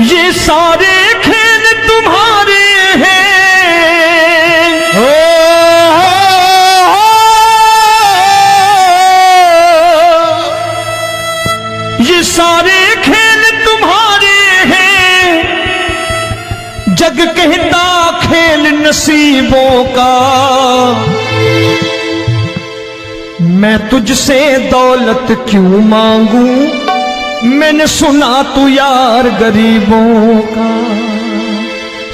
ये सारे खेल तुम्हारे हैं। ये सारे खेल तुम्हारे हैं। जग कहता खेल नसीबों का। मैं तुझसे दौलत क्यों मांगू, मैंने सुना तू यार गरीबों का।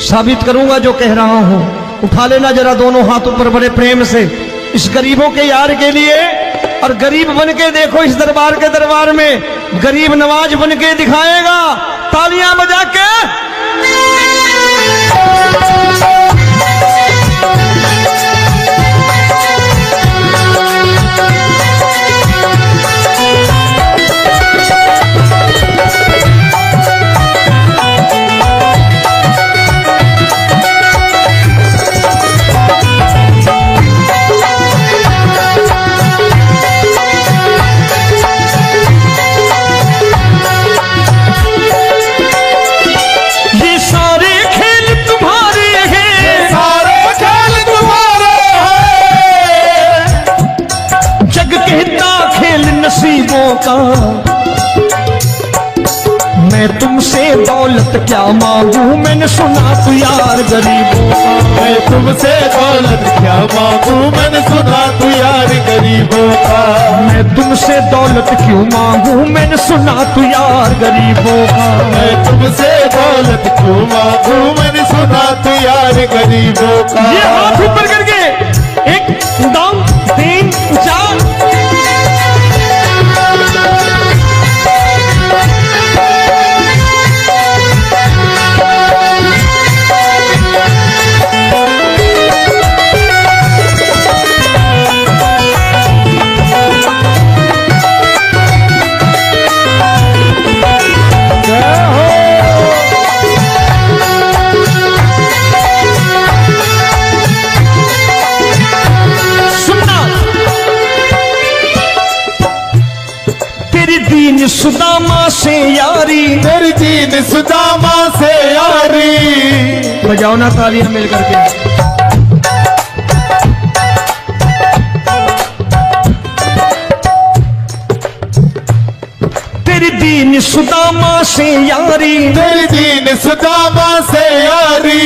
साबित करूंगा जो कह रहा हूं। उठा लेना जरा दोनों हाथ ऊपर बड़े प्रेम से इस गरीबों के यार के लिए। और गरीब बन के देखो इस दरबार के दरबार में गरीब नवाज बन के दिखाएगा, तालियां बजा के। नसीबों का। मैं तुमसे दौलत क्या मांगू, मैंने सुना तू यार गरीबों का। मैं तुमसे दौलत क्या मांगू, मैंने सुना तू यार गरीबों का। मैं तुमसे दौलत क्यों मांगू, मैंने सुना तू यार गरीबों का। मैं तुमसे दौलत क्यों मांगू, मैंने सुना तू यार गरीबों का। ये हाथ ऊपर करके 1 2 3 4। दीन सुदामा से यारी, तेरी दीन सुदामा से यारी। बजाओ ना तालियां मिल करके। तेरी दीन सुदामा से यारी, तेरी दीन सुदामा से यारी।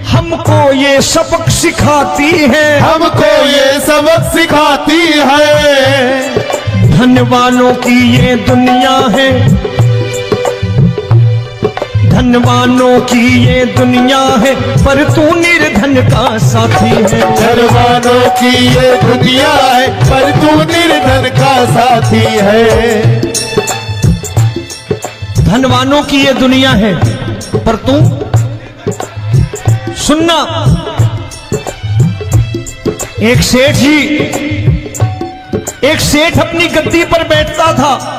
हमको ये सबक सिखाती है, हमको ये सबक सिखाती है। धनवानों की ये दुनिया है, धनवानों की ये दुनिया है, पर तू निर्धन का साथी है। धनवानों की ये दुनिया है, पर तू निर्धन का साथी है। धनवानों की ये दुनिया है, पर तू सुनना। एक सेठ अपनी गद्दी पर बैठता था।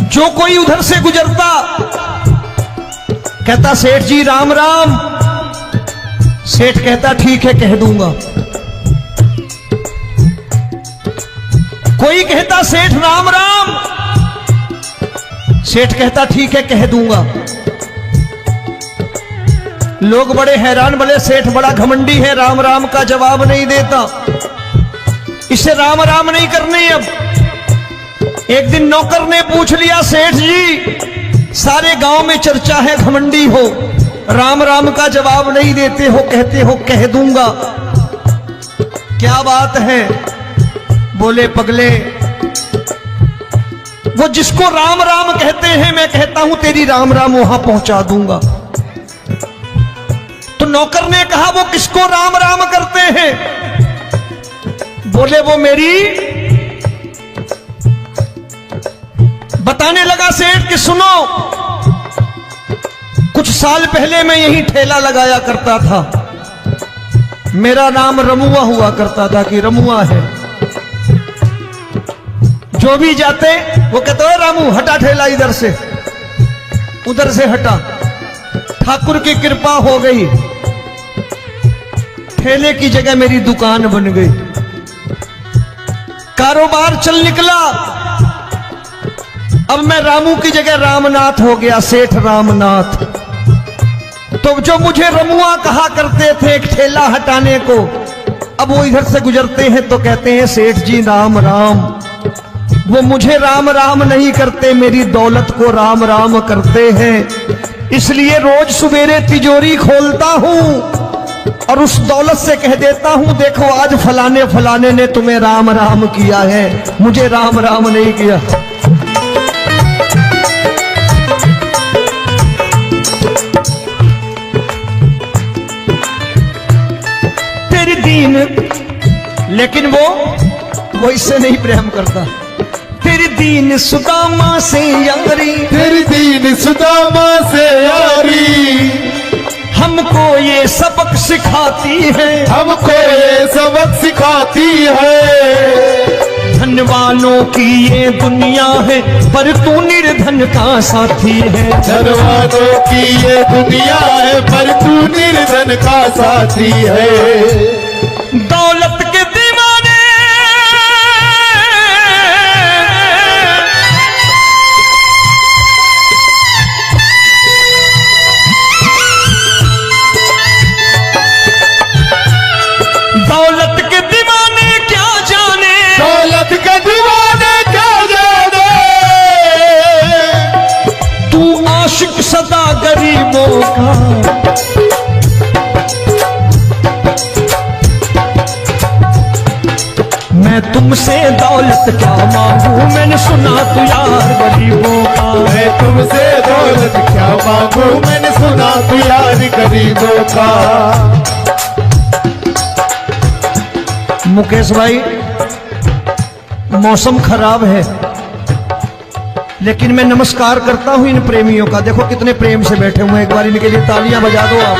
जो कोई उधर से गुजरता कहता सेठ जी राम राम। सेठ कहता ठीक है कह दूंगा। कोई कहता सेठ राम राम। सेठ कहता ठीक है कह दूंगा। लोग बड़े हैरान, बोले सेठ बड़ा घमंडी है, राम राम का जवाब नहीं देता, इसे राम राम नहीं करनी। अब एक दिन नौकर ने पूछ लिया सेठ जी सारे गांव में चर्चा है घमंडी हो, राम राम का जवाब नहीं देते हो, कहते हो कह दूंगा, क्या बात है? बोले पगले वो जिसको राम राम कहते हैं मैं कहता हूं तेरी राम राम वहां पहुंचा दूंगा। तो नौकर ने कहा वो किसको राम राम करते हैं? बोले वो मेरी। बताने लगा सेठ कि सुनो, कुछ साल पहले मैं यही ठेला लगाया करता था, मेरा नाम रमुआ हुआ करता था कि रमुआ है। जो भी जाते वो कहते हो रामू हटा ठेला इधर से, उधर से हटा। ठाकुर की कृपा हो गई, ठेले की जगह मेरी दुकान बन गई, कारोबार चल निकला। अब मैं रामू की जगह रामनाथ हो गया, सेठ रामनाथ। तो जो मुझे रमुआ कहा करते थे एक ठेला हटाने को, अब वो इधर से गुजरते हैं तो कहते हैं सेठ जी राम राम। वो मुझे राम राम नहीं करते, मेरी दौलत को राम राम करते हैं। इसलिए रोज सवेरे तिजोरी खोलता हूं और उस दौलत से कह देता हूं, देखो आज फलाने फलाने ने तुम्हें राम राम किया है, मुझे राम राम नहीं किया। तेरी दीन, लेकिन वो इससे नहीं प्रेम करता। तेरी दीन सुदामा से यारी, तेरी दीन सुदामा से यारी, हमको ये सबक सिखाती है, हमको ये सबक सिखाती है। धन वालों की ये दुनिया है, पर तू निर्धन का साथी है। धन वालों की ये दुनिया है, पर तू निर्धन का साथी है। दौलत के दीवाने दौलत के दीवाने क्या जाने, दौलत के दीवाने क्या जाने, तू आशिक सदा गरीबों का। मैं तुमसे दौलत क्या मांगू, मैंने सुना तू यार गरीबों का। मैं तुमसे दौलत क्या मांगू, मैंने सुना तू यार गरीबों का। मुकेश भाई, मौसम खराब है, लेकिन मैं नमस्कार करता हूं इन प्रेमियों का। देखो कितने प्रेम से बैठे हुए हैं, एक बार इनके लिए तालियां बजा दो आप।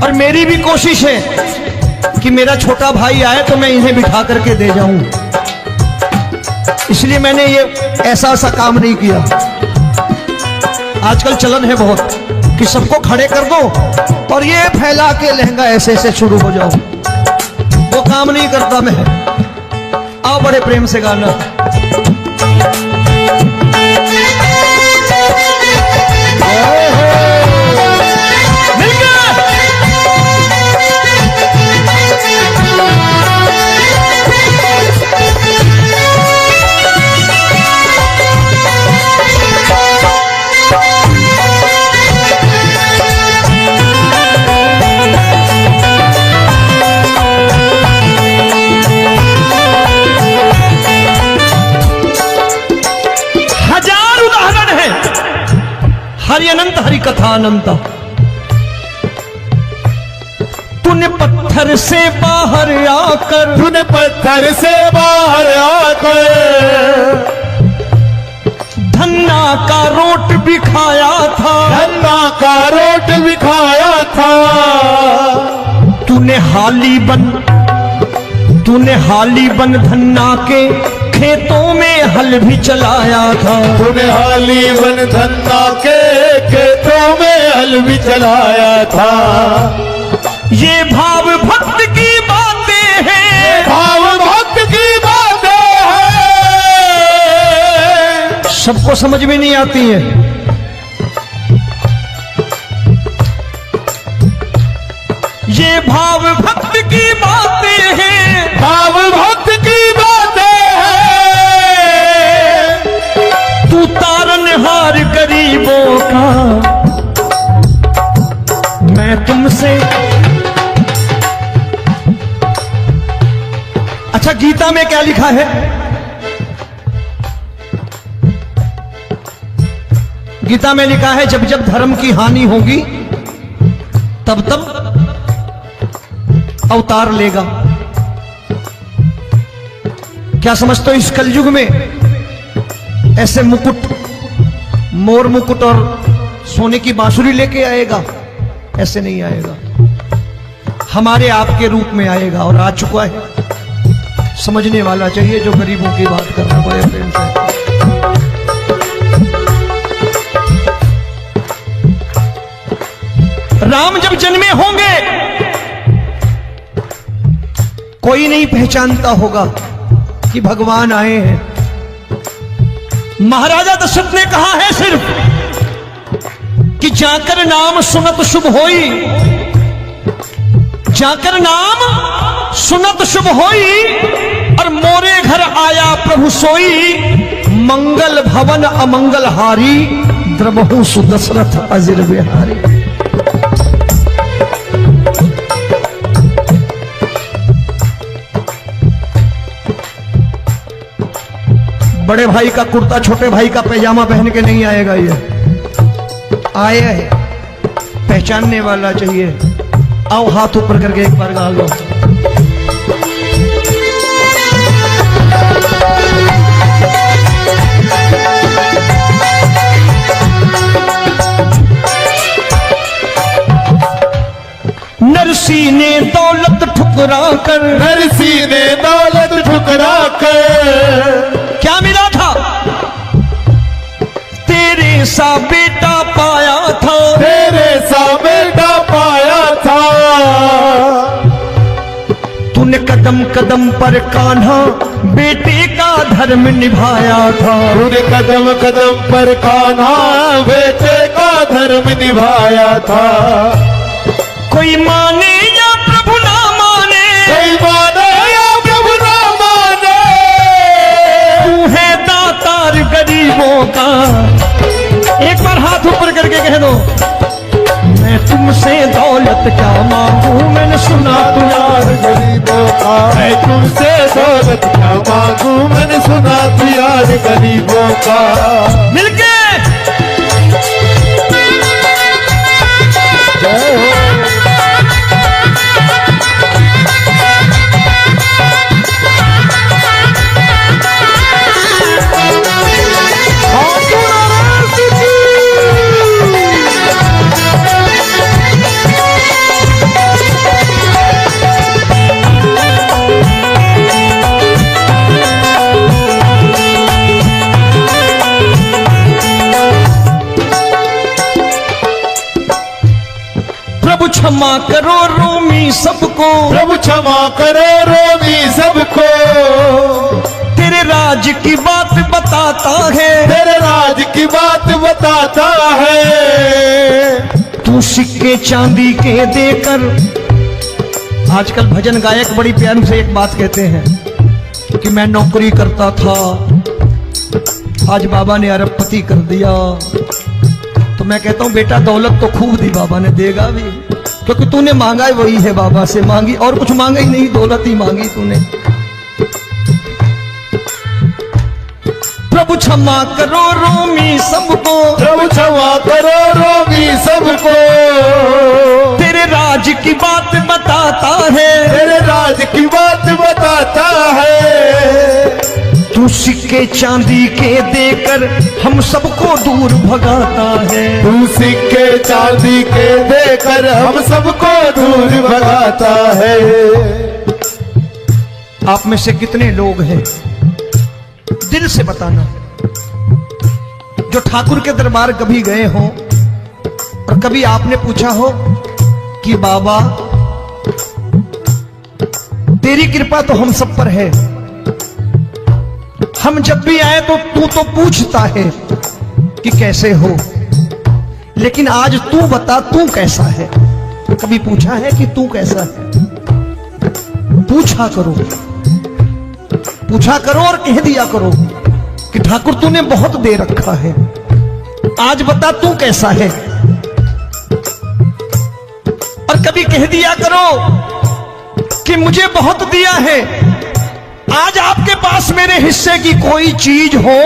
और मेरी भी कोशिश है कि मेरा छोटा भाई आए तो मैं इन्हें बिठा करके दे जाऊं, इसलिए मैंने ये ऐसा काम नहीं किया। आजकल चलन है बहुत कि सबको खड़े कर दो और ये फैला के लहंगा ऐसे ऐसे शुरू हो जाओ, वो काम नहीं करता मैं। आओ बड़े प्रेम से गाना। हरि अनंत हरि कथा अनंत। तूने पत्थर से बाहर आकर, तूने पत्थर से बाहर आकर धन्ना का रोट भी खाया था, धन्ना का रोट भी खाया था। तूने हाली बन धन्ना के खेतों में हल भी चलाया था। तूने हाली बन धन्ना के खेतों में हल भी चलाया था। ये भाव भक्त की बातें हैं, भाव भक्त की बातें हैं, सबको समझ में नहीं आती है। ये भाव भक्त की बातें हैं, भाव भक्त की बातें हैं। तू तारनहार गरीबों का, मैं तुमसे। अच्छा, गीता में क्या लिखा है? गीता में लिखा है जब जब धर्म की हानि होगी तब तब अवतार लेगा। क्या समझते हो, इस कलयुग में ऐसे मुकुट, मोर मुकुट और सोने की बांसुरी लेके आएगा? ऐसे नहीं आएगा, हमारे आपके रूप में आएगा और आ चुका है। समझने वाला चाहिए जो गरीबों की बात कर रहा है बड़े प्रेम से। राम जब जन्मे होंगे कोई नहीं पहचानता होगा कि भगवान आए हैं। महाराजा दशरथ ने कहा है सिर्फ कि जाकर नाम सुनत शुभ होई, जाकर नाम सुनत शुभ होई, और मोरे घर आया प्रभु सोई, मंगल भवन अमंगल हारी, द्रबहु सुदशरथ अजिर बिहारी। बड़े भाई का कुर्ता छोटे भाई का पैजामा पहन के नहीं आएगा, ये आया है पहचानने वाला चाहिए। आओ हाथ ऊपर करके एक बार गा लो। नरसी ने दौलत ठुकरा कर, नरसी ने दौलत ठुकरा कर, क्या मिला था? तेरे सा बेटा पाया था, तेरे सा बेटा पाया था। तूने कदम कदम पर कान्हा बेटे का धर्म निभाया था, तूने कदम कदम पर कान्हा बेटे का धर्म निभाया था। कोई माने या प्रभु ना माने, कोई माने या प्रभु ना माने, तू है दातार गरीबों का। एक बार हाथ ऊपर करके कह दो, मैं तुमसे दौलत क्या मांगू, मैंने सुना तू यार गरीबों का। मैं तुमसे दौलत क्या मांगू, मैंने सुना तू यार गरीबों का। मिलके जय हो। प्रभु क्षमा करो रोमी सबको, प्रभु क्षमा करो रोमी सबको। तेरे राज की बात बताता है, तेरे राज की बात बताता है। तू सिक्के चांदी के देकर। आजकल भजन गायक बड़ी प्यार से एक बात कहते हैं कि मैं नौकरी करता था, आज बाबा ने अरबपति कर दिया। तो मैं कहता हूं बेटा दौलत तो खूब दी बाबा ने, देगा भी, क्योंकि तूने मांगा है वही है बाबा से मांगी, और कुछ मांगा ही नहीं, दौलत ही मांगी तूने। प्रभु क्षमा करो रोमी सबको, प्रभु क्षमा करो रोमी सबको। तेरे राज की बात बताता है, तेरे राज की बात बताता है। तू सिक्के चांदी के देकर हम सबको दूर भगाता है। तू सिक्के चांदी के देकर हम सबको दूर भगाता है। आप में से कितने लोग हैं, दिल से बताना, जो ठाकुर के दरबार कभी गए हो और कभी आपने पूछा हो कि बाबा तेरी कृपा तो हम सब पर है, हम जब भी आए तो तू तो पूछता है कि कैसे हो, लेकिन आज तू बता तू कैसा है। कभी पूछा है कि तू कैसा है? पूछा करो, पूछा करो और कह दिया करो कि ठाकुर तूने बहुत दे रखा है, आज बता तू कैसा है। और कभी कह दिया करो कि मुझे बहुत दिया है, आज आपके पास मेरे हिस्से की कोई चीज हो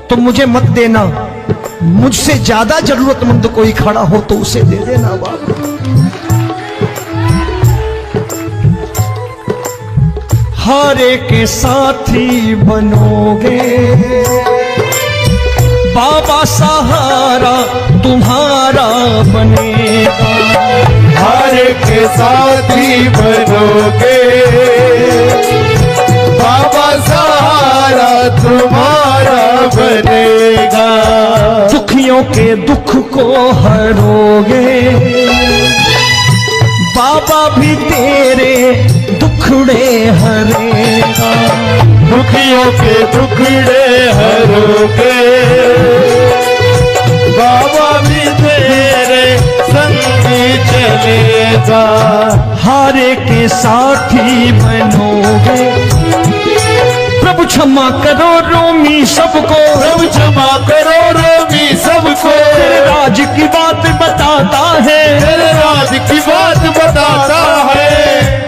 तो मुझे मत देना, मुझसे ज्यादा जरूरतमंद कोई खड़ा हो तो उसे दे देना बाबा। हारे के साथी बनोगे बाबा, सहारा तुम्हारा बनेगा। हारे के साथी बनोगे बाबा, सहारा तुम्हारा बनेगा। दुखियों के दुख को हरोगे बाबा, भी तेरे दुख दुखड़े हरेगा। दुखियों के दुखड़े हरोगे, बाबा भी तेरे संगी चलेगा। हारे के साथी बनोगे, प्रभु क्षमा करो रोमी सबको, प्रभु क्षमा करो रोमी सबको। तेरे राज की बात बताता है, तेरे राज की बात बताता है।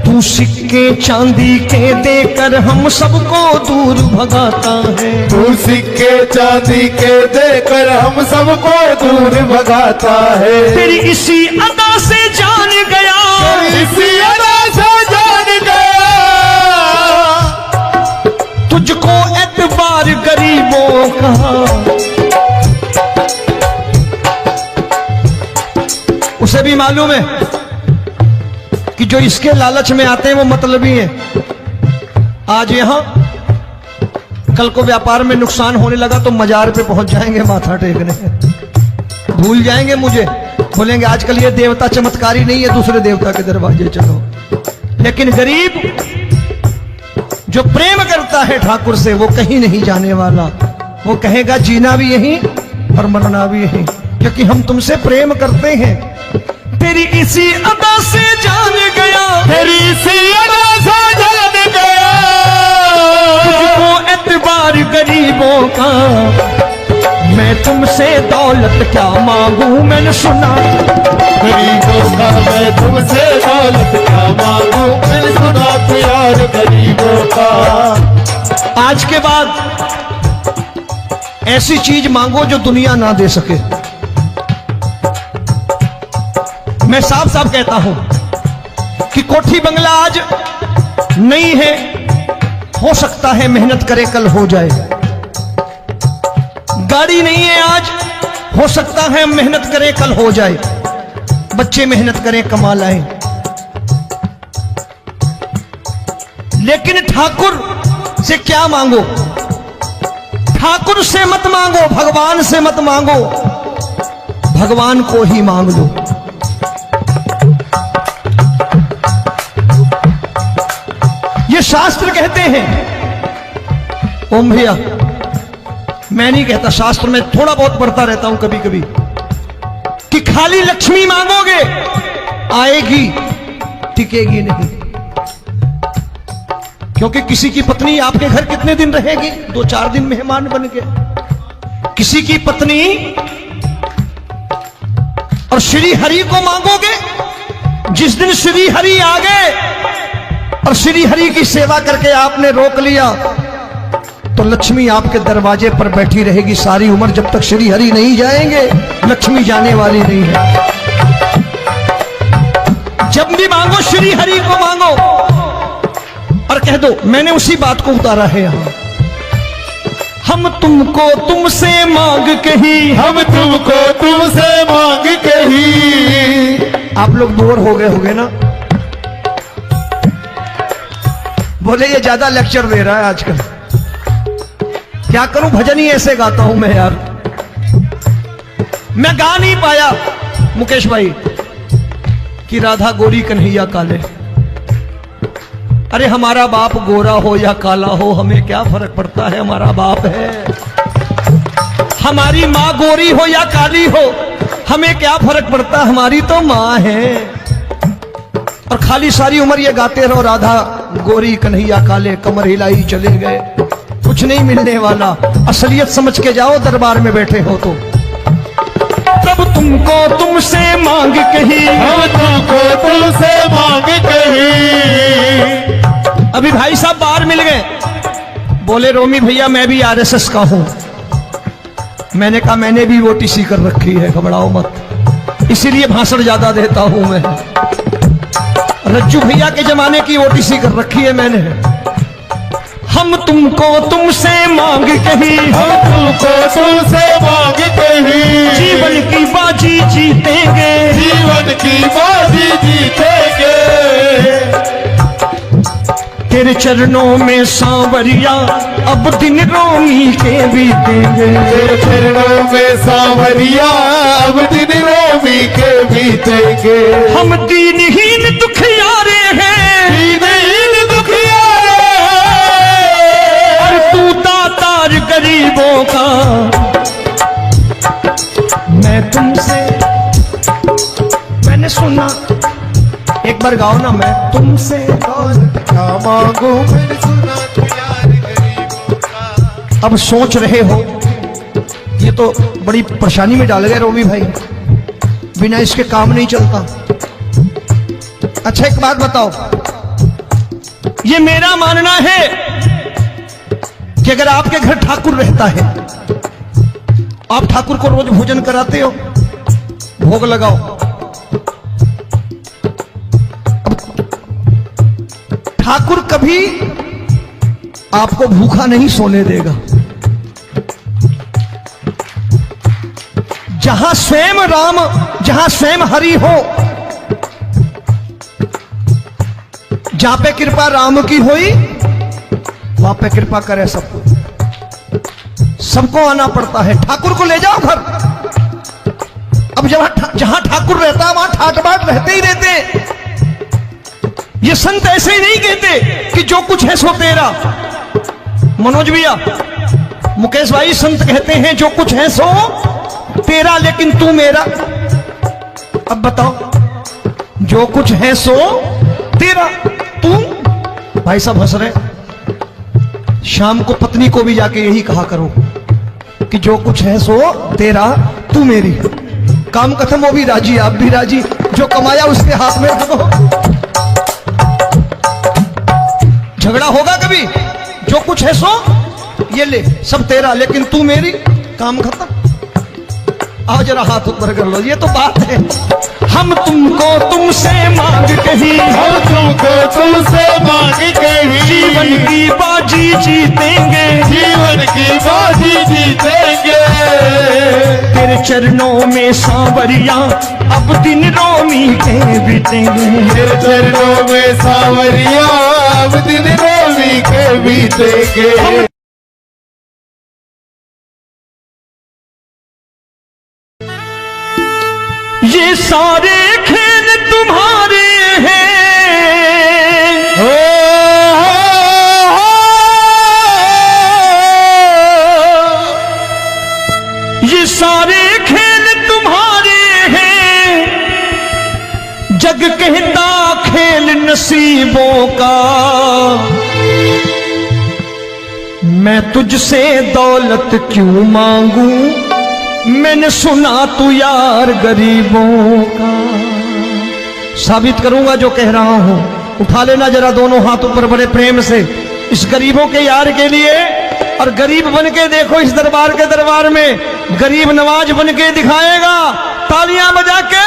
तू सिक्के चांदी के देकर हम सबको दूर भगाता है। तू सिक्के चांदी के देकर हम सबको दूर भगाता है। तेरी इसी अदा से जान गया, इसी अदा से जान गया, तुझको एतबार गरीबों का। उसे भी मालूम है कि जो इसके लालच में आते हैं वो मतलबी हैं। आज यहां कल को व्यापार में नुकसान होने लगा तो मजार पे पहुंच जाएंगे माथा टेकने, भूल जाएंगे मुझे, बोलेंगे आजकल ये देवता चमत्कारी नहीं है, दूसरे देवता के दरवाजे चलो। लेकिन गरीब जो प्रेम करता है ठाकुर से वो कहीं नहीं जाने वाला, वो कहेगा जीना भी यहीं और मरना भी यहीं, क्योंकि हम तुमसे प्रेम करते हैं। तेरी इसी अदा से जान गया, तेरी इसी अदा से जान गया, तुझको एतबार गरीबों का। मैं तुमसे दौलत क्या मांगू, मैंने सुना गरीबों का। मैं तुमसे दौलत क्या मांगू, मैंने सुना प्यार गरीबों का। आज के बाद ऐसी चीज मांगो जो दुनिया ना दे सके। मैं साफ साफ कहता हूं कि कोठी बंगला आज नहीं है, हो सकता है मेहनत करे कल हो जाए। गाड़ी नहीं है आज, हो सकता है मेहनत करे कल हो जाए। बच्चे मेहनत करें कमा लाएं, लेकिन ठाकुर से क्या मांगो? ठाकुर से मत मांगो, भगवान से मत मांगो, भगवान को ही मांग लो। ये शास्त्र कहते हैं, ओम भैया मैं नहीं कहता, शास्त्र में थोड़ा बहुत पढ़ता रहता हूं कभी कभी, कि खाली लक्ष्मी मांगोगे आएगी, टिकेगी नहीं। क्योंकि किसी की पत्नी आपके घर कितने दिन रहेगी? 2-4 दिन मेहमान बन के। किसी की पत्नी और श्री हरि को मांगोगे, जिस दिन श्री हरि आ गए और श्री हरि की सेवा करके आपने रोक लिया तो लक्ष्मी आपके दरवाजे पर बैठी रहेगी सारी उम्र। जब तक श्री हरि नहीं जाएंगे लक्ष्मी जाने वाली नहीं है। जब भी मांगो श्री हरि को मांगो और कह दो मैंने उसी बात को उतारा है यहां। हम तुमको तुमसे मांग कही, हम तुमको तुमसे मांग कही। आप लोग बोर हो गए होंगे ना, बोले ये ज्यादा लेक्चर दे रहा है आजकल। क्या करूं, भजन ही ऐसे गाता हूं मैं यार। मैं गा नहीं पाया मुकेश भाई कि राधा गोरी कन्हैया काले। अरे हमारा बाप गोरा हो या काला हो हमें क्या फर्क पड़ता है, हमारा बाप है। हमारी माँ गोरी हो या काली हो हमें क्या फर्क पड़ता, हमारी तो माँ है। और खाली सारी उम्र ये गाते रहो राधा गोरी कन्हैया काले, कमर हिलाई चले गए, कुछ नहीं मिलने वाला। असलियत समझ के जाओ दरबार में बैठे हो तो। तब तुमको तुमसे मांग कही, हम तुमको तुमसे मांग कही। अभी भाई साहब बाहर मिल गए, बोले रोमी भैया मैं भी आरएसएस का हूं। मैंने कहा मैंने भी ओटीसी कर रखी है, घबराओ मत, इसीलिए भाषण ज्यादा देता हूं मैं। रज्जू भैया के जमाने की ओटीसी कर रखी है मैंने। हम तुमको तुमसे मांग कही, हम तुमको तुमसे मांग कही। जीवन की बाजी जीतेंगे, जीवन की बाजी जीतेंगे। तेरे चरणों में सांवरिया अब दिन रोमी के बीतेंगे। तेरे चरणों में सांवरिया अब दिन रोमी के बीतेंगे। हम दीनहीन दुखियारे हैं, दीन बार गाओ ना, मैं तुमसे दौलत क्या मांगू मैंने सुना तू यार गरीबों का। अब सोच रहे हो, ये तो बड़ी परेशानी में डाल गए रोबी भाई, बिना इसके काम नहीं चलता। अच्छा एक बात बताओ, ये मेरा मानना है कि अगर आपके घर ठाकुर रहता है, आप ठाकुर को रोज भोजन कराते हो, भोग लगाओ, ठाकुर कभी आपको भूखा नहीं सोने देगा। जहां स्वयं राम, जहां स्वयं हरि हो, जहां पे कृपा राम की हुई, वहां पे कृपा करे सबको, सबको आना पड़ता है। ठाकुर को ले जाओ घर। अब जहां ठाकुर रहता है वहां ठाट बाट रहते ही रहते। ये संत ऐसे ही नहीं कहते कि जो कुछ है सो तेरा। मनोज भैया, मुकेश भाई, संत कहते हैं जो कुछ है सो तेरा लेकिन तू मेरा। अब बताओ, जो कुछ है सो तेरा, तू। भाई साहब हंस रहे। शाम को पत्नी को भी जाके यही कहा करो कि जो कुछ है सो तेरा, तू मेरी। काम खत्म, वो भी राजी, आप भी राजी, जो कमाया उसके हाथ में रख दो। झगड़ा होगा कभी? जो कुछ है सो ये ले, सब तेरा लेकिन तू मेरी, काम खत्म। आओ जरा हाथ ऊपर कर लो, ये तो बात है। हम तुमको तुमसे मांग कहीं, हम तुमको तुमसे मांग कहीं, जीवन की बाजी जीतेंगे, जीवन की बाजी जीतेंगे। तेरे चरणों में सांवरिया अब दिन रोमी के बीतेंगे, तेरे चरणों में सांवरिया अब दिन रोमी के बीतेंगे। ये सारे खेल तुम्हारे हैं, ये सारे खेल तुम्हारे हैं, जग कहता खेल नसीबों का। मैं तुझसे दौलत क्यों मांगू, मैंने सुना तू यार गरीबों का। साबित करूंगा जो कह रहा हूं। उठा लेना जरा दोनों हाथ ऊपर बड़े प्रेम से, इस गरीबों के यार के लिए। और गरीब बन के देखो इस दरबार के दरबार में, गरीब नवाज बन के दिखाएगा, तालियां बजा के।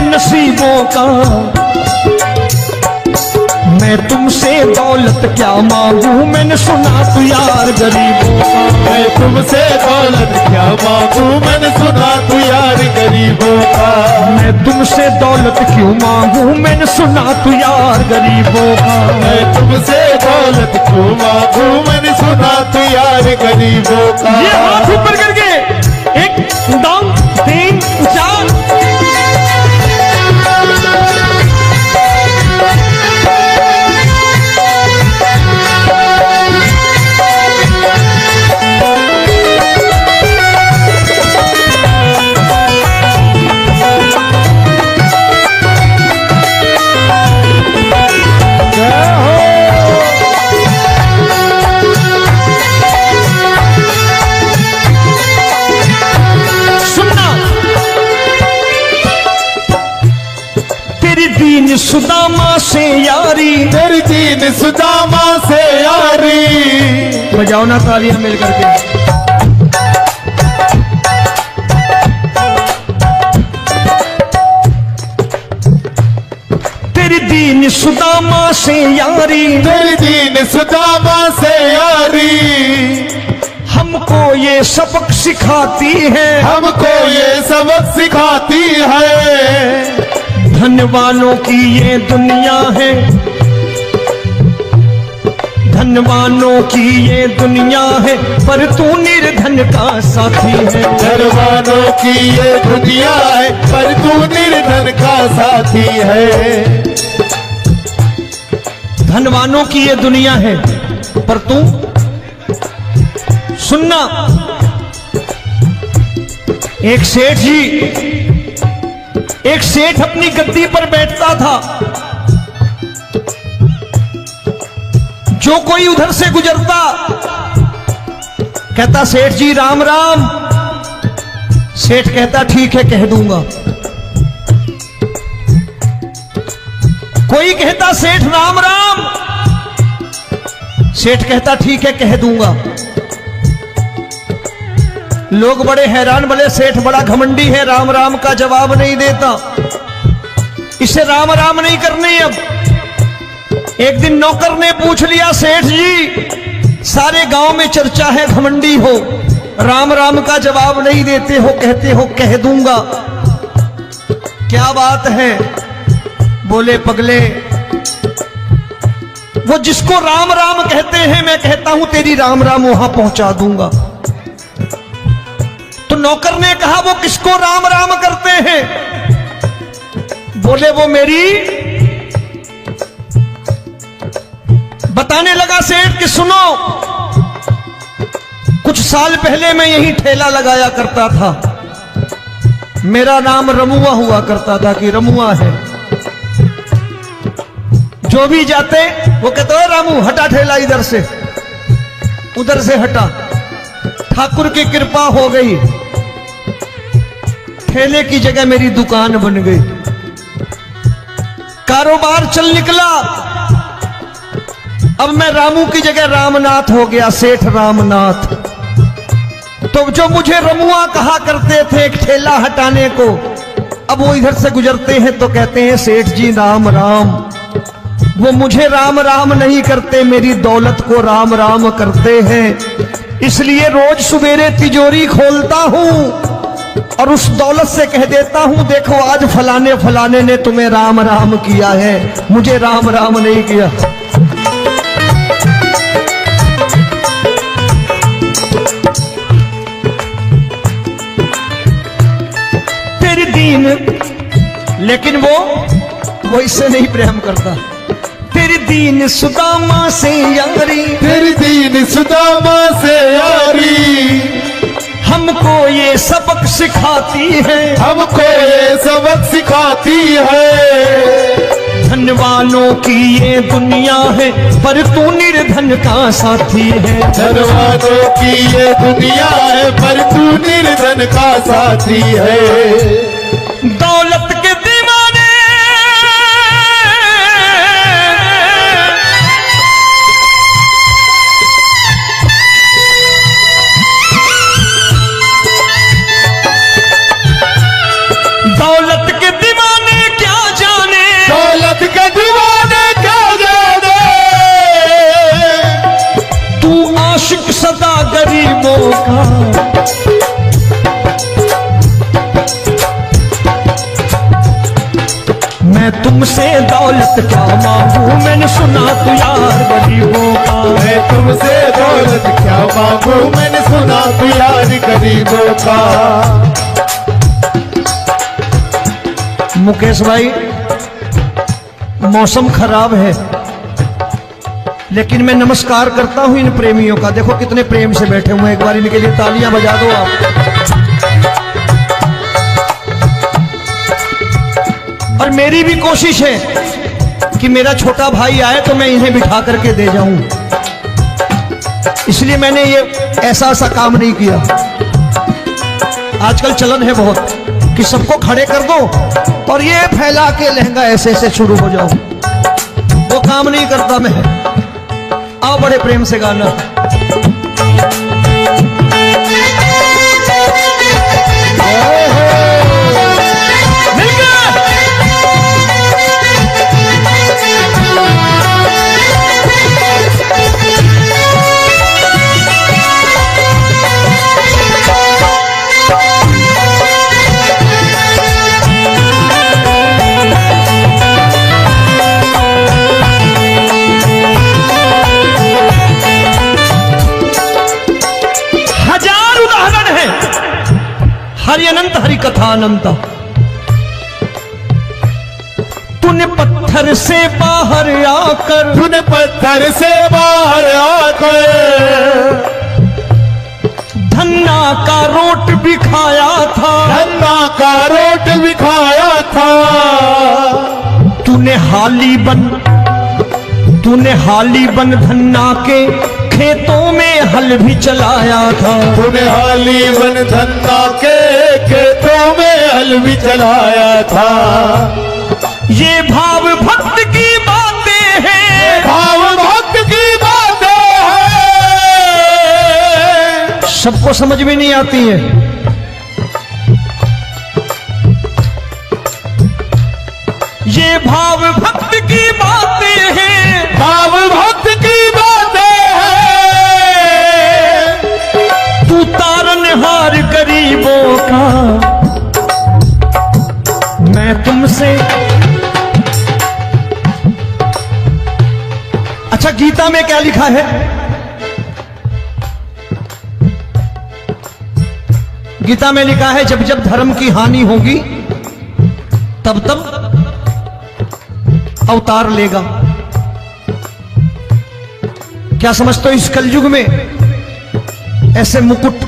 नसीबों का। मैं तुमसे दौलत क्या मांगू, मैंने सुना तू यार गरीबों का। मैं तुमसे दौलत क्या मांगू, मैंने सुना तू यार गरीबों का। मैं तुमसे दौलत क्यों मांगू, मैंने सुना तू यार गरीबों का। मैं तुमसे दौलत क्यों मांगू, मैंने सुना तू यार गरीबों का। ये हाथ ऊपर करके, एक दो तीन चार। सुदामा से यारी, तेरी दीन सुदामा से यारी। बजाओ ना तालियां मिल करके। तेरी दीन सुदामा से यारी, तेरी दीन सुदामा से यारी। हमको ये सबक सिखाती है, हमको ये सबक सिखाती है। धनवानों की ये दुनिया है, धनवानों की ये दुनिया है, पर तू निर्धन का साथी है। धनवानों की ये दुनिया है, पर तू निर्धन का साथी है। धनवानों की ये दुनिया है, पर तू सुनना। एक सेठ जी, एक सेठ अपनी गद्दी पर बैठता था। जो कोई उधर से गुजरता कहता सेठ जी राम राम। सेठ कहता ठीक है कह दूंगा। कोई कहता सेठ राम राम। सेठ कहता ठीक है कह दूंगा। लोग बड़े हैरान, बोले सेठ बड़ा घमंडी है, राम राम का जवाब नहीं देता, इसे राम राम नहीं करनी। अब एक दिन नौकर ने पूछ लिया, सेठ जी सारे गांव में चर्चा है घमंडी हो, राम राम का जवाब नहीं देते हो, कहते हो कह दूंगा, क्या बात है? बोले पगले, वो जिसको राम राम कहते हैं मैं कहता हूं तेरी राम राम वहां पहुंचा दूंगा। तो नौकर ने कहा वो किसको राम राम करते हैं? बोले वो मेरी। बताने लगा सेठ कि सुनो, कुछ साल पहले मैं यही ठेला लगाया करता था, मेरा नाम रमुआ हुआ करता था कि रमुआ है। जो भी जाते वो कहते हो रामू हटा ठेला इधर से, उधर से हटा। ठाकुर की कृपा हो गई, ठेले की जगह मेरी दुकान बन गई, कारोबार चल निकला। अब मैं रामू की जगह रामनाथ हो गया, सेठ रामनाथ। तो जो मुझे रमुआ कहा करते थे एक ठेला हटाने को, अब वो इधर से गुजरते हैं तो कहते हैं सेठ जी राम राम। वो मुझे राम राम नहीं करते, मेरी दौलत को राम राम करते हैं। इसलिए रोज सवेरे तिजोरी खोलता हूं और उस दौलत से कह देता हूं देखो आज फलाने फलाने ने तुम्हें राम राम किया है, मुझे राम राम नहीं किया। तेरी दीन, लेकिन वो इससे नहीं प्रेम करता। तेरी दीन सुदामा से यारी, तेरी दीन सुदामा से यारी, हमको ये सबक सिखाती है, हमको ये सबक सिखाती है। धनवानों की ये दुनिया है, पर तू निर्धन का साथी है। धनवानों की ये दुनिया है, पर तू निर्धन का साथी है। दौलत के दीवाने दौलत के दीवाने क्या जाने, दौलत के दीवाने क्या जाने, तू आशिक सदा गरीबों का। मैं तुमसे दौलत क्या मांगू, मैंने सुना तू यार गरीबों का। मैं तुमसे दौलत क्या मांगू, मैंने सुना तू यार गरीबों का। मुकेश भाई मौसम खराब है, लेकिन मैं नमस्कार करता हूं इन प्रेमियों का। देखो कितने प्रेम से बैठे हुए हैं, एक बार इनके लिए तालियां बजा दो आप। और मेरी भी कोशिश है कि मेरा छोटा भाई आए तो मैं इन्हें बिठा करके दे जाऊं, इसलिए मैंने ये ऐसा काम नहीं किया। आजकल चलन है बहुत कि सबको खड़े कर दो और ये फैला के लहंगा ऐसे ऐसे शुरू हो जाओ, वो काम नहीं करता मैं। आओ बड़े प्रेम से गाना। हरि अनंत हरि कथा अनंत। तूने पत्थर से बाहर आकर, तूने पत्थर से बाहर आकर धन्ना का रोट भी खाया था, धन्ना का रोट भी खाया था। तूने हाली बन धन्ना के खेतों में हल भी चलाया था। तूने हाली बन धन्ना के खेतों में हल भी चलाया था। ये भाव भक्त की बातें हैं, भाव भक्त की बातें हैं, सबको समझ में नहीं आती है। ये भाव भक्त की बातें हैं, भाव भक्त की बातें हैं। तू तारनहार गरीबों का, मैं तुमसे। अच्छा, गीता में क्या लिखा है? गीता में लिखा है जब जब धर्म की हानि होगी तब तब अवतार लेगा। क्या समझते हो, इस कलयुग में ऐसे मुकुट,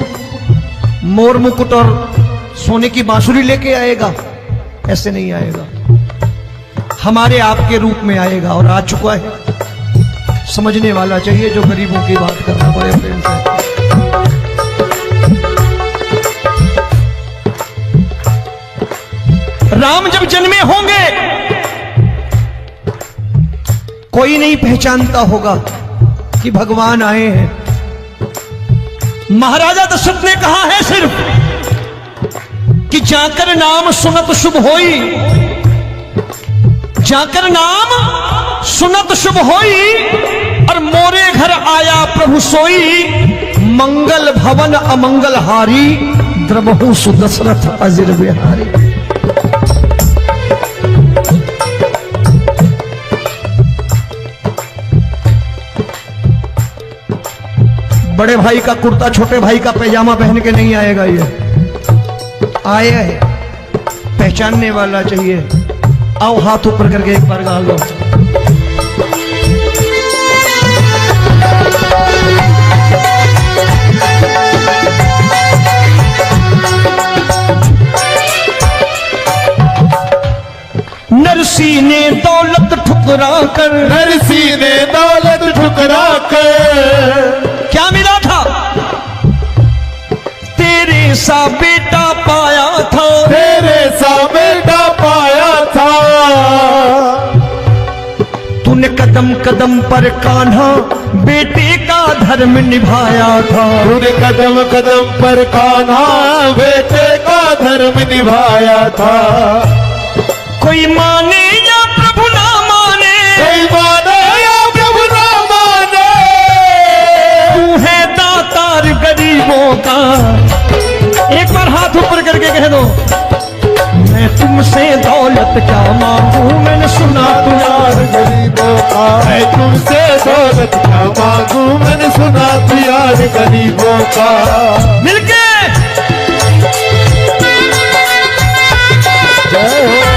मोर मुकुट और सोने की बांसुरी लेके आएगा? ऐसे नहीं आएगा, हमारे आपके रूप में आएगा और आ चुका है। समझने वाला चाहिए जो गरीबों की बात करना बड़े प्रेम से। राम जब जन्मे होंगे कोई नहीं पहचानता होगा कि भगवान आए हैं। महाराजा दशरथ ने कहा है सिर्फ कि जाकर नाम सुनत शुभ होई, जाकर नाम सुनत शुभ होई, और मोरे घर आया प्रभु सोई। मंगल भवन अमंगल हारी, द्रबहु सुदशरथ अजिर बिहारी। बड़े भाई का कुर्ता छोटे भाई का पैजामा पहन के नहीं आएगा, ये आया है, पहचानने वाला चाहिए। आओ हाथ ऊपर करके एक बार गा लो। नरसी ने दौलत ठुकरा कर, नरसी ने दौलत ठुकरा कर क्या मिला था? तेरे सा बेटा पाया था, तेरे सा बेटा पाया था। तूने कदम कदम पर कान्हा बेटे का धर्म निभाया था। तूने कदम कदम पर कान्हा बेटे का धर्म निभाया था। कोई माने या प्रभु ना माने, कोई माने या प्रभु ना माने, तू है दातार गरीबों का। एक बार हाथ ऊपर करके कह दो, मैं तुमसे दौलत क्या मांगू, मैंने सुना तू यार गरीबों का। मैं तुमसे दौलत क्या मांगू, मैंने सुना तू यार गरीबों का। मिलके जय हो।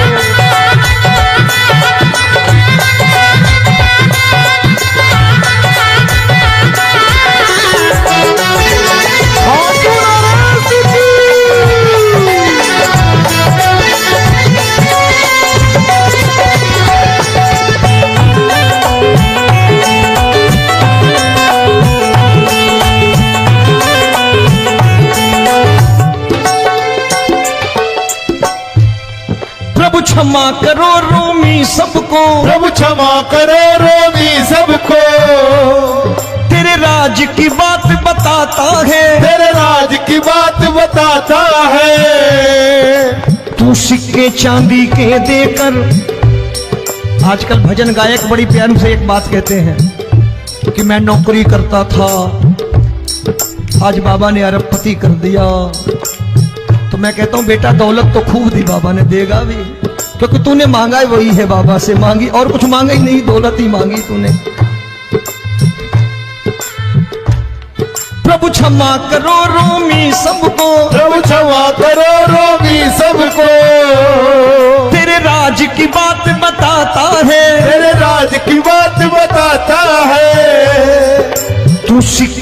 प्रभु क्षमा करो रोमी सबको, प्रभु क्षमा करो रोमी सबको। तेरे राज की बात बताता है, तेरे राज की बात बताता है। तू सिक्के चांदी के देकर। आजकल भजन गायक बड़ी प्यार से एक बात कहते हैं कि मैं नौकरी करता था, आज बाबा ने अरबपति कर दिया। तो मैं कहता हूं बेटा दौलत तो खूब दी बाबा ने, देगा भी, क्योंकि तूने मांगा है वही है बाबा से मांगी, और कुछ मांगा ही नहीं, दौलत ही मांगी तूने। प्रभु क्षमा करो रोमी सबको, प्रभु क्षमा करो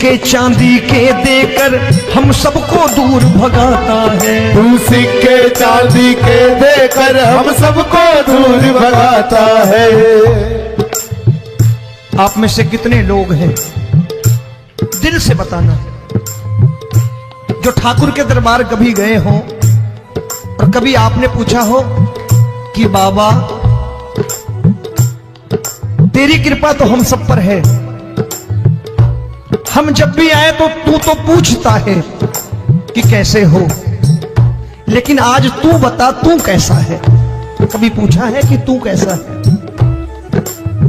सिक्के चांदी के देकर हम सबको दूर भगाता है। तू सिक्के चांदी के देकर हम सबको दूर भगाता है। आप में से कितने लोग हैं, दिल से बताना, जो ठाकुर के दरबार कभी गए हो और कभी आपने पूछा हो कि बाबा तेरी कृपा तो हम सब पर है, हम जब भी आए तो तू तो पूछता है कि कैसे हो, लेकिन आज तू बता तू कैसा है। कभी पूछा है कि तू कैसा है?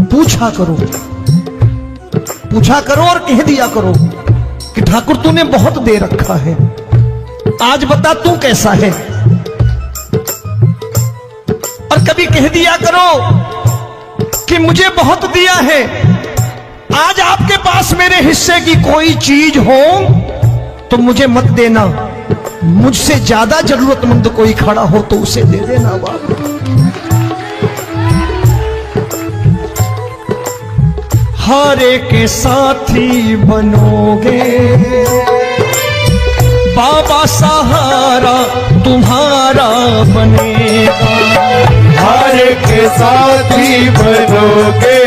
पूछा करो, पूछा करो और कह दिया करो कि ठाकुर तूने बहुत दे रखा है, आज बता तू कैसा है। और कभी कह दिया करो कि मुझे बहुत दिया है, आज आपके पास मेरे हिस्से की कोई चीज हो तो मुझे मत देना, मुझसे ज्यादा जरूरतमंद कोई खड़ा हो तो उसे दे देना बाबा। हारे के साथी बनोगे बाबा, सहारा तुम्हारा बनेगा। हारे के साथी बनोगे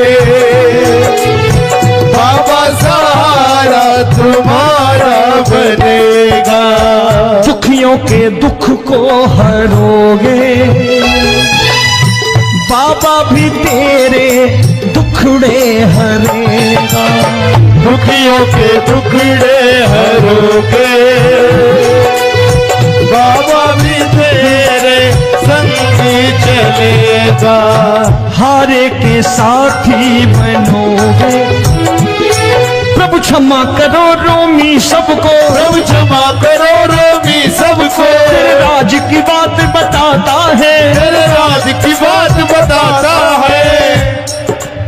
बाबा, सहारा तुम्हारा बनेगा। दुखियों के दुख को हरोगे बाबा, भी तेरे दुखड़े हरेगा। दुखियों के दुखड़े हरोगे बाबा, भी तेरे संग चलेगा। हारे के साथी बनोगे, प्रभु क्षमा करो रोमी सबको, प्रभु क्षमा करो रोमी सबको। तेरे राज की बात बताता है, तेरे राज की बात बताता है।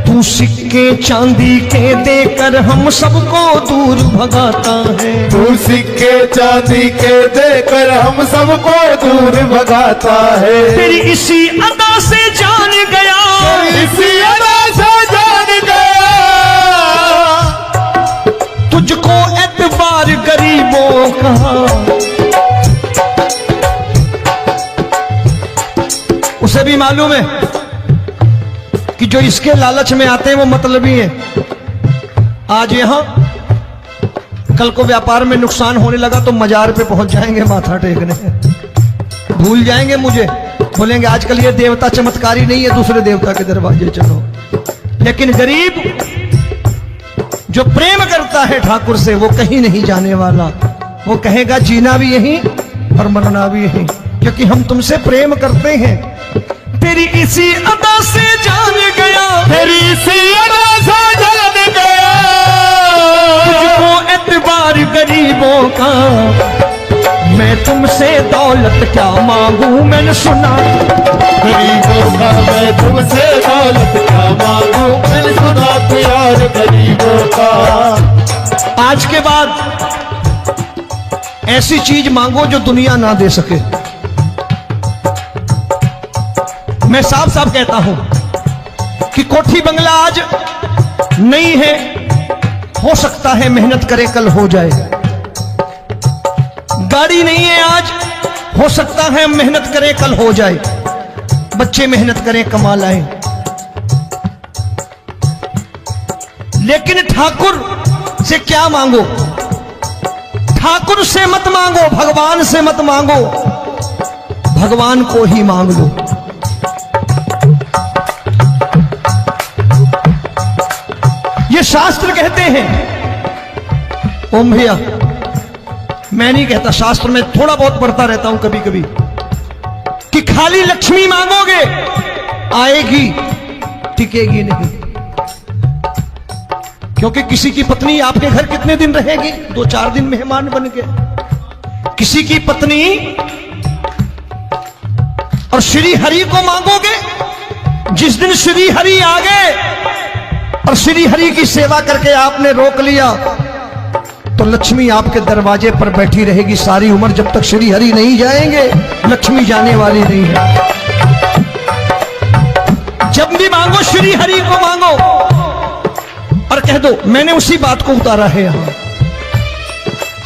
तू सिक्के चांदी के देकर हम सबको दूर भगाता है। तू सिक्के चांदी के देकर हम सबको दूर भगाता है। तेरी इसी अदा से जान गया, इसी अदा से जान गया, तुझको एतबार गरीबों का। उसे भी मालूम है कि जो इसके लालच में आते हैं वो मतलबी हैं। आज यहां कल को व्यापार में नुकसान होने लगा तो मजार पे पहुंच जाएंगे माथा टेकने, भूल जाएंगे मुझे, बोलेंगे आजकल ये देवता चमत्कारी नहीं है, दूसरे देवता के दरवाजे चलो। लेकिन गरीब जो प्रेम करता है ठाकुर से वो कहीं नहीं जाने वाला, वो कहेगा जीना भी यहीं और मरना भी यहीं, क्योंकि हम तुमसे प्रेम करते हैं। तेरी इसी अदा से जान गया, तेरी इसी अदा से जान गया, तुझको एतबार गरीबों का। मैं तुमसे दौलत क्या मांगू, मैंने सुना गरीबों का। मैं तुमसे दौलत क्या मांगू, मैंने सुना प्यार गरीबों का। आज के बाद ऐसी चीज मांगो जो दुनिया ना दे सके। मैं साफ साफ कहता हूं कि कोठी बंगला आज नहीं है, हो सकता है मेहनत करे कल हो जाए। गाड़ी नहीं है आज, हो सकता है मेहनत करे कल हो जाए। बच्चे मेहनत करें कमा लाएं, लेकिन ठाकुर से क्या मांगो? ठाकुर से मत मांगो, भगवान से मत मांगो, भगवान को ही मांग लो। ये शास्त्र कहते हैं। ओम भैया, मैं नहीं कहता, शास्त्र में थोड़ा बहुत पढ़ता रहता हूं कभी कभी, कि खाली लक्ष्मी मांगोगे आएगी, टिकेगी नहीं। क्योंकि किसी की पत्नी आपके घर कितने दिन रहेगी? 2-4 दिन मेहमान बन के। किसी की पत्नी और श्री हरि को मांगोगे, जिस दिन श्री हरि आ गए और श्री हरि की सेवा करके आपने रोक लिया तो लक्ष्मी आपके दरवाजे पर बैठी रहेगी सारी उम्र। जब तक श्री हरि नहीं जाएंगे लक्ष्मी जाने वाली नहीं है। जब भी मांगो श्री हरि को मांगो और कह दो मैंने उसी बात को उतारा है यहां।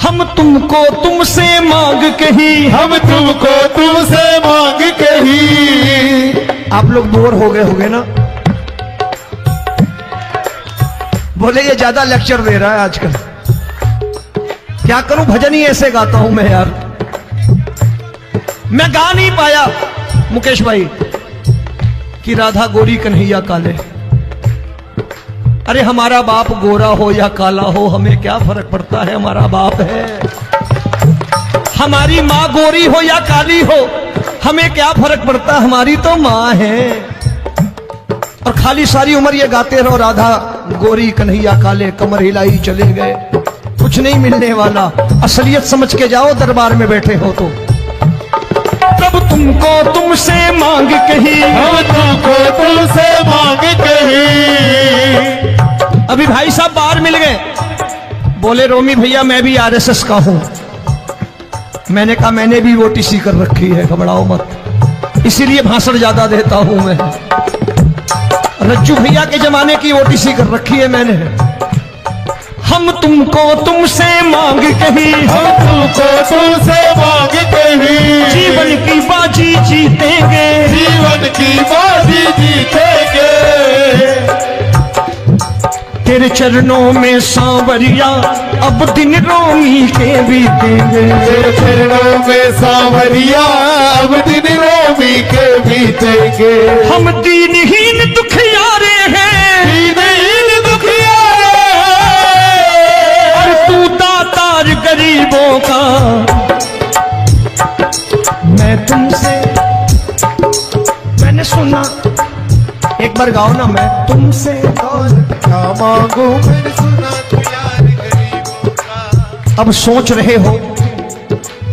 हम तुमको तुमसे मांग कही, हम तुमको तुमसे मांग कही। आप लोग बोर हो गए होंगे ना, बोले ये ज्यादा लेक्चर दे रहा है आजकल। क्या करूं, भजन ही ऐसे गाता हूं मैं यार। मैं गा नहीं पाया मुकेश भाई कि राधा गोरी कन्हैया काले। अरे हमारा बाप गोरा हो या काला हो, हमें क्या फर्क पड़ता है, हमारा बाप है। हमारी माँ गोरी हो या काली हो, हमें क्या फर्क पड़ता, हमारी तो माँ है। और खाली सारी उम्र ये गाते रहो राधा गोरी कन्हैया काले, कमर हिलाई चले गए, कुछ नहीं मिलने वाला। असलियत समझ के जाओ, दरबार में बैठे हो तो। तब तुमको तुमसे मांग कही, हम तुमको तुमसे मांग कही। अभी भाई साहब बाहर मिल गए, बोले रोमी भैया मैं भी आरएसएस का हूं। मैंने कहा मैंने भी ओटीसी कर रखी है, घबराओ मत, इसीलिए भाषण ज्यादा देता हूं मैं। रज्जू भैया के जमाने की ओटीसी कर रखी है मैंने। हम तुमको तुमसे मांग कही, हम तुमको तुमसे मांग कही। जीवन की बाजी जीतेंगे, जीवन की बाजी जीतेंगे। तेरे चरणों में सांवरिया अब दिन रोमी के बीतेंगे। तेरे चरणों में सांवरिया अब दिन रोमी के बीतेंगे। हम दीनहीन दुखियारे हैं, दीनहीन दुखियारे और तू दातार गरीबों का। मैं तुमसे, मैंने सुना, एक बार गाओ ना, मैं तुमसे क्या मांगू, मैंने सुना तू यार गरीबों का। अब सोच रहे हो,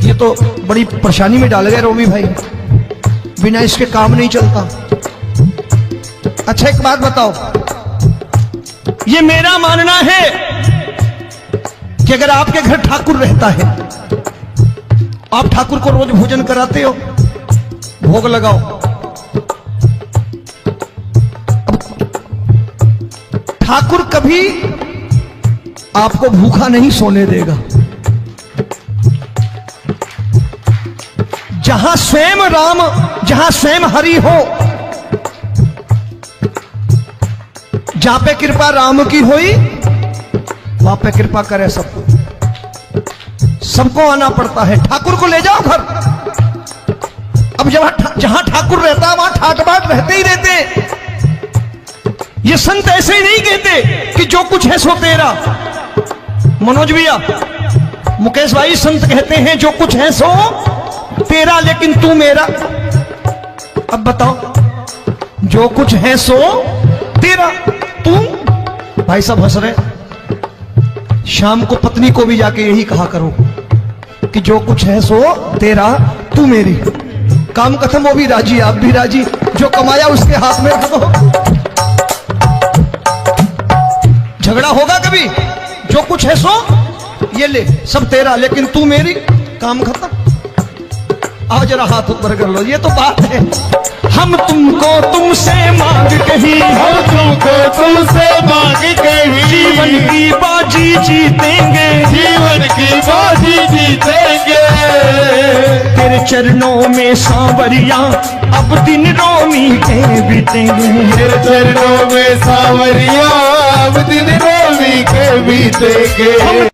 ये तो बड़ी परेशानी में डाल गए रोमी भाई, बिना इसके काम नहीं चलता। अच्छा एक बात बताओ, ये मेरा मानना है कि अगर आपके घर ठाकुर रहता है, आप ठाकुर को रोज भोजन कराते हो, भोग लगाओ, ठाकुर कभी आपको भूखा नहीं सोने देगा। जहां स्वयं राम, जहां स्वयं हरि हो, जहां पे कृपा राम की हुई, वहां पे कृपा करे सबको। सबको आना पड़ता है, ठाकुर को ले जाओ घर। अब जहां ठाकुर रहता है वहां ठाट बाट रहते ही रहते। ये संत ऐसे ही नहीं कहते कि जो कुछ है सो तेरा। मनोज भैया, मुकेश भाई, संत कहते हैं जो कुछ है सो तेरा, लेकिन तू मेरा। अब बताओ, जो कुछ है सो तेरा, तू। भाई साहब हंस रहे। शाम को पत्नी को भी जाके यही कहा करो कि जो कुछ है सो तेरा, तू मेरी। काम खत्म, वो भी राजी, आप भी राजी, जो कमाया उसके हाथ में रख दो। झगड़ा होगा कभी, जो कुछ है सो ये ले, सब तेरा, लेकिन तू मेरी, काम खत्म। आओ जरा हाथ ऊपर कर लो, ये तो बात है। हम तुमको तुमसे मांग कही, हम तुमको तुमसे मांग कही। जीवन की बाजी जीतेंगे, जीवन की बाजी जीतेंगे। तेरे चरणों में सांवरिया अब दिन रोमी के बीतेंगे। तेरे चरणों में सांवरिया अब दिन रोमी के बीतेंगे।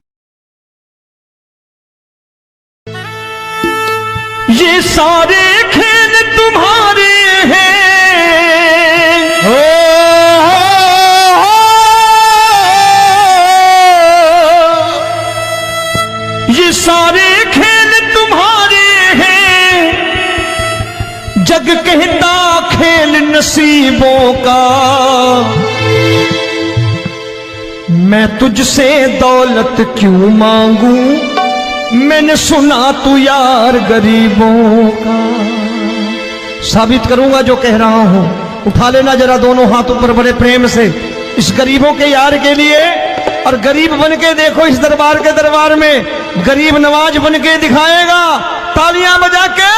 ये सारे खेल तुम्हारे हैं, ये सारे खेल तुम्हारे हैं। जग कहता खेल नसीबों का, मैं तुझसे दौलत क्यों मांगू, मैंने सुना तू यार गरीबों का। साबित करूंगा जो कह रहा हूं। उठा लेना जरा दोनों हाथ ऊपर बड़े प्रेम से, इस गरीबों के यार के लिए। और गरीब बन के देखो, इस दरबार के दरबार में गरीब नवाज बन के दिखाएगा, तालियां बजा के।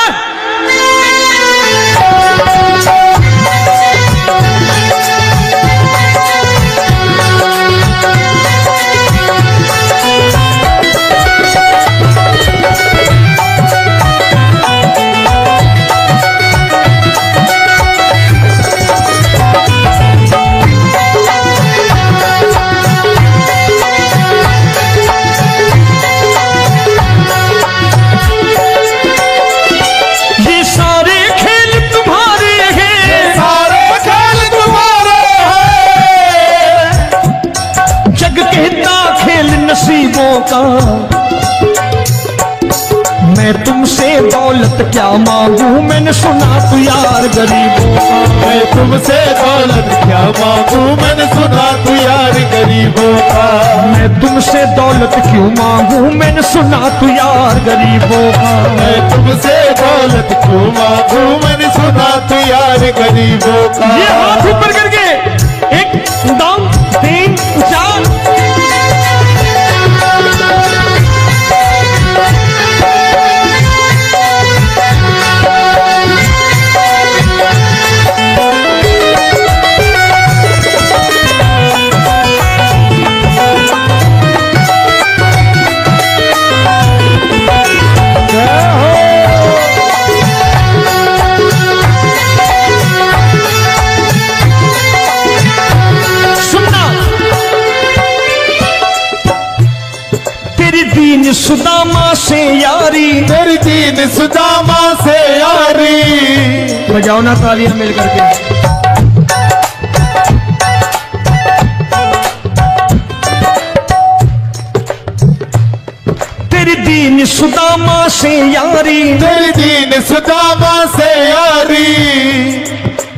तुमसे दौलत क्या मांगू, मैंने सुना तू यार गरीबों का। मैं तुमसे दौलत क्या मांगू, मैंने सुना तू यार गरीबों का। मैं तुमसे दौलत क्यों मांगू, मैंने सुना तू यार गरीबों का। मैं तुमसे दौलत क्यों मांगू, मैंने सुना तू यार गरीबों का। ये हाथ ऊपर करके 1 2 3 4। दीन सुदामा से यारी, तेरी दीन सुदामा से यारी। बजाओ ना तालियां मिल करके। तेरी दीन सुदामा से यारी, तेरी दीन सुदामा से यारी।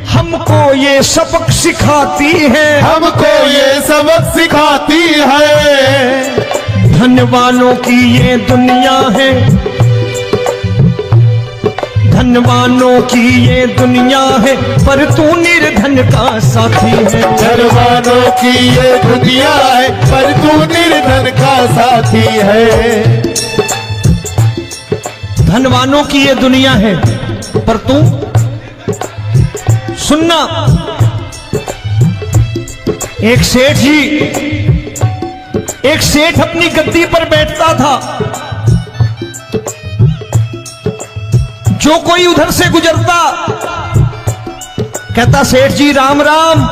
हमको ये सबक सिखाती है, हमको ये सबक सिखाती है। धन वालों की ये दुनिया है, धन वालों की ये दुनिया है, पर तू निर्धन का साथी है। धन वालों की ये दुनिया है, पर तू निर्धन का साथी है। धन वालों की ये दुनिया है, पर तू सुनना। एक सेठ अपनी गद्दी पर बैठता था। जो कोई उधर से गुजरता कहता सेठ जी राम राम।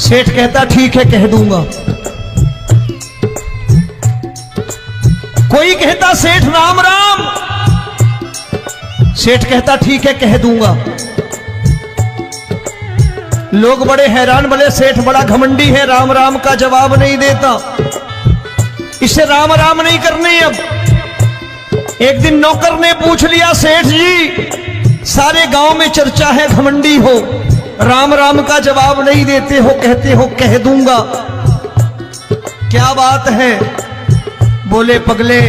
सेठ कहता ठीक है कह दूंगा। कोई कहता सेठ राम राम। सेठ कहता ठीक है कह दूंगा। लोग बड़े हैरान, बोले सेठ बड़ा घमंडी है, राम राम का जवाब नहीं देता, इसे राम राम नहीं करने। अब एक दिन नौकर ने पूछ लिया सेठ जी सारे गांव में चर्चा है घमंडी हो, राम राम का जवाब नहीं देते हो, कहते हो कह दूंगा, क्या बात है? बोले पगले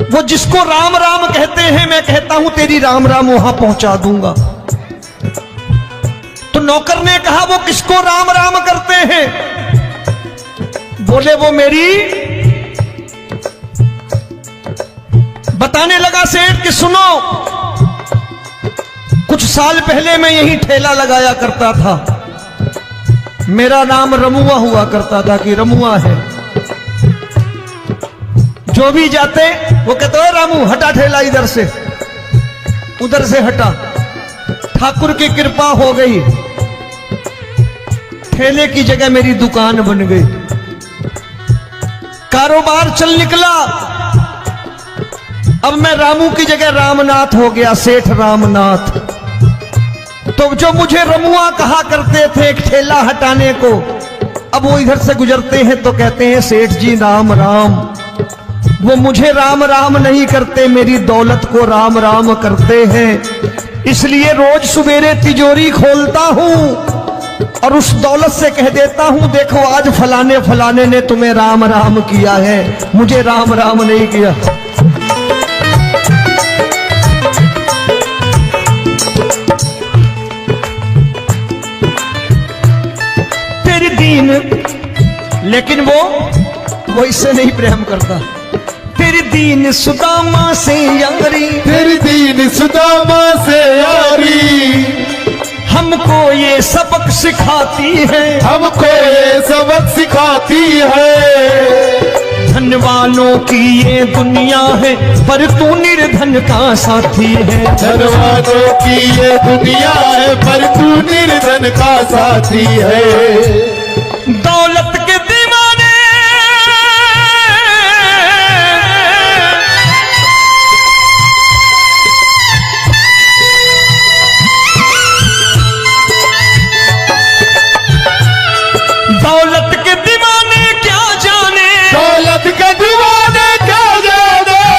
वो जिसको राम राम कहते हैं मैं कहता हूं तेरी राम राम वहां पहुंचा दूंगा। तो नौकर ने कहा वो किसको राम राम करते हैं? बोले वो मेरी। बताने लगा सेठ कि सुनो, कुछ साल पहले मैं यही ठेला लगाया करता था, मेरा नाम रमुआ हुआ करता था कि रमुआ है। जो भी जाते वो कहते हो रामू हटा ठेला इधर से, उधर से हटा। ठाकुर की कृपा हो गई, ठेले की जगह मेरी दुकान बन गई, कारोबार चल निकला। अब मैं रामू की जगह रामनाथ हो गया, सेठ रामनाथ। तो जो मुझे रमुआ कहा करते थे एक ठेला हटाने को, अब वो इधर से गुजरते हैं तो कहते हैं सेठ जी राम राम। वो मुझे राम राम नहीं करते, मेरी दौलत को राम राम करते हैं। इसलिए रोज सवेरे तिजोरी खोलता हूं और उस दौलत से कह देता हूं देखो आज फलाने फलाने ने तुम्हें राम राम किया है, मुझे राम राम नहीं किया। तेरी दीन, लेकिन वो इससे नहीं प्रेम करता। तेरी दीन सुदामा से यारी, तेरी दीन सुदामा से यारी। हमको ये सबक सिखाती है, हमको ये सबक सिखाती है। धन वालों की ये दुनिया है, पर तू निर्धन का साथी है। धन वालों की ये दुनिया है, पर तू निर्धन का साथी है। दौलत के दीवाने दौलत के दीवाने क्या जाने, दौलत के दीवाने क्या जाने।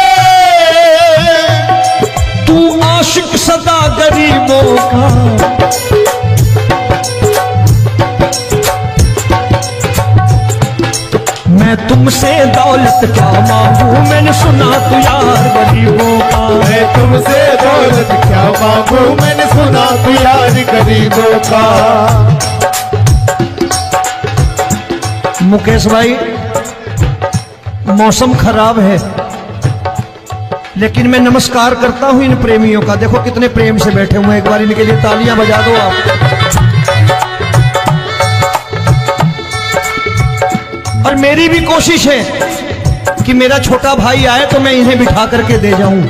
मैंने सुना तू यार गरीबों का। मैं तुमसे दौलत क्या मांगू, मैंने सुना तू यार गरीबों का। मुकेश भाई, मौसम खराब है, लेकिन मैं नमस्कार करता हूं इन प्रेमियों का। देखो कितने प्रेम से बैठे हुए हैं, एक बार इनके लिए तालियां बजा दो आप। और मेरी भी कोशिश है कि मेरा छोटा भाई आए तो मैं इन्हें बिठा करके दे जाऊं,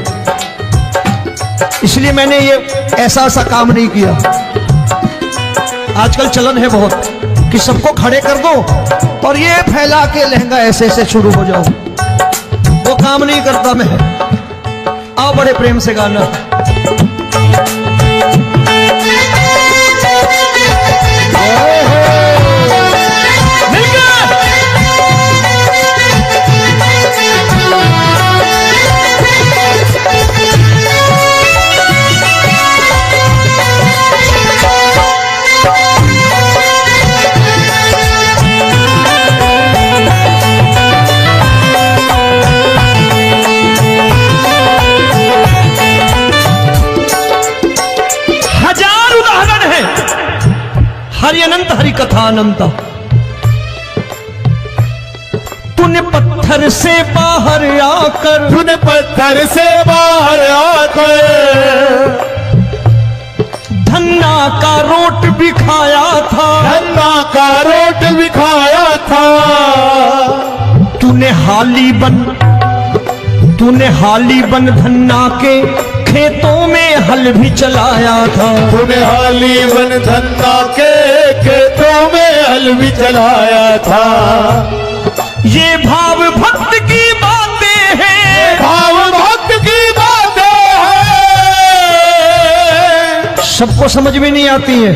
इसलिए मैंने ये ऐसा काम नहीं किया। आजकल चलन है बहुत कि सबको खड़े कर दो और ये फैला के लहंगा ऐसे ऐसे शुरू हो जाओ, वो काम नहीं करता मैं। आओ बड़े प्रेम से गाना। हरि अनंत हरि कथा अनंत। तूने पत्थर से बाहर आकर, तूने पत्थर से बाहर आकर धन्ना का रोट भी खाया था, धन्ना का रोट भी खाया था। तूने हाली बन धन्ना के खेतों में हल भी चलाया था। तूने हाली बन धन्ना के खेतों में हल भी चलाया था। ये भाव भक्त की बातें हैं, भाव भक्त की बातें हैं, सबको समझ में नहीं आती है।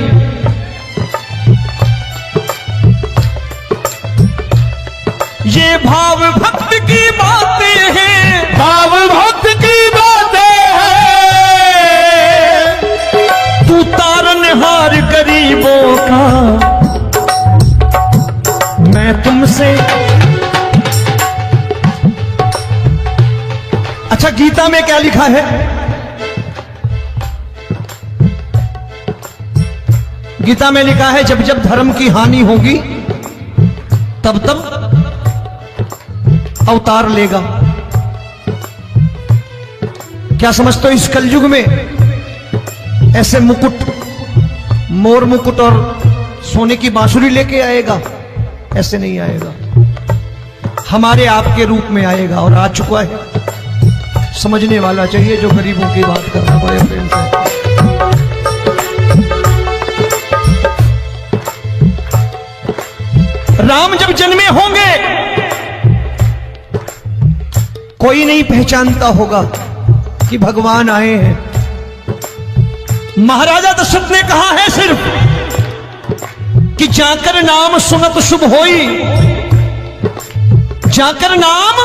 ये भाव भक्त की बातें हैं, भाव भक्त की बातें हैं। तू तारनहार गरीबों का, मैं तुमसे। अच्छा, गीता में क्या लिखा है? गीता में लिखा है जब जब धर्म की हानि होगी तब तब अवतार लेगा। क्या समझते हो इस कलयुग में ऐसे मुकुट, मोर मुकुट और सोने की बांसुरी लेके आएगा? ऐसे नहीं आएगा, हमारे आपके रूप में आएगा और आ चुका है। समझने वाला चाहिए जो गरीबों की बात कर रहा बड़े प्रेम से। राम जब जन्मे होंगे कोई नहीं पहचानता होगा कि भगवान आए हैं। महाराजा दशरथ ने कहा है सिर्फ कि जाकर नाम सुनत शुभ होई, जाकर नाम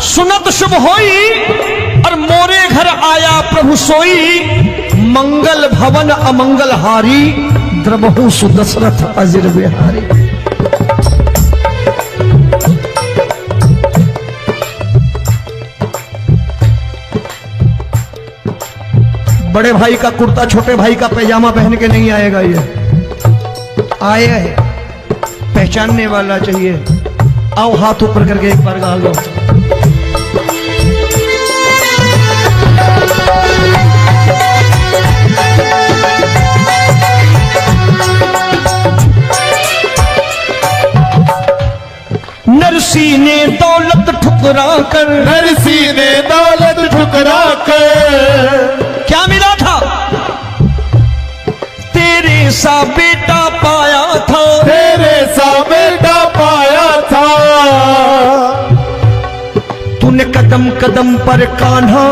सुनत शुभ होई, और मोरे घर आया प्रभु सोई, मंगल भवन अमंगल हारी, द्रबहु सुदशरथ अजिर बिहारी। बड़े भाई का कुर्ता छोटे भाई का पैजामा पहन के नहीं आएगा, ये आया है, पहचानने वाला चाहिए। आओ हाथ ऊपर करके एक बार गा लो। नरसी ने दौलत ठुकरा कर, नरसी ने दौलत ठुकरा कर क्या मिला था? तेरे सा बेटा पाया था, तेरे सा बेटा पाया था। तूने कदम कदम पर कान्हा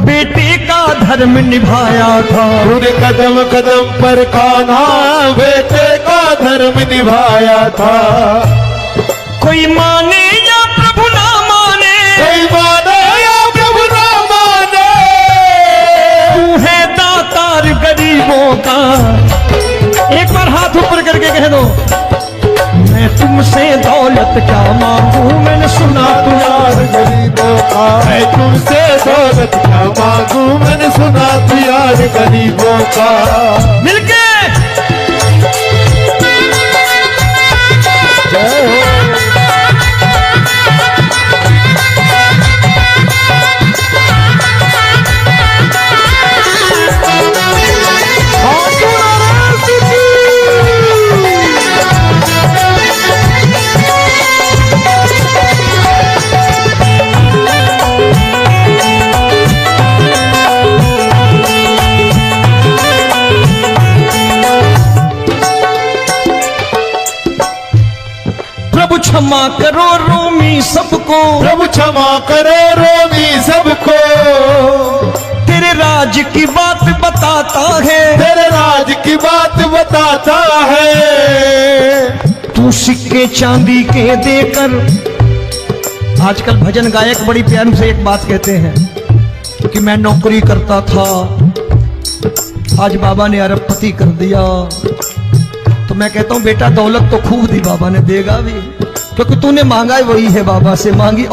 बेटे का धर्म निभाया था, तूने कदम कदम पर कान्हा बेटे का धर्म निभाया था। कोई माने या प्रभु ना माने, कोई माने या प्रभु ना माने, तू है दातार गरीबों का। एक बार हाथ ऊपर करके कह दो, मैं तुमसे दौलत क्या मांगू, मैंने सुना तू यार गरीबों का। दौलत क्या मांगू, मैंने सुना तू यार गरीबों का। मिलके जय हो। प्रभु क्षमा करो रोमी सबको, प्रभु क्षमा करो रोमी सबको, तेरे राज की बात बताता है, तेरे राज की बात बताता है। तू सिक्के चांदी के देकर। आजकल भजन गायक बड़ी प्यार से एक बात कहते हैं कि मैं नौकरी करता था, आज बाबा ने अरबपति कर दिया। तो मैं कहता हूं बेटा दौलत तो खूब दी बाबा ने, देगा भी, क्योंकि तूने मांगा ही वही है बाबा से मांगी।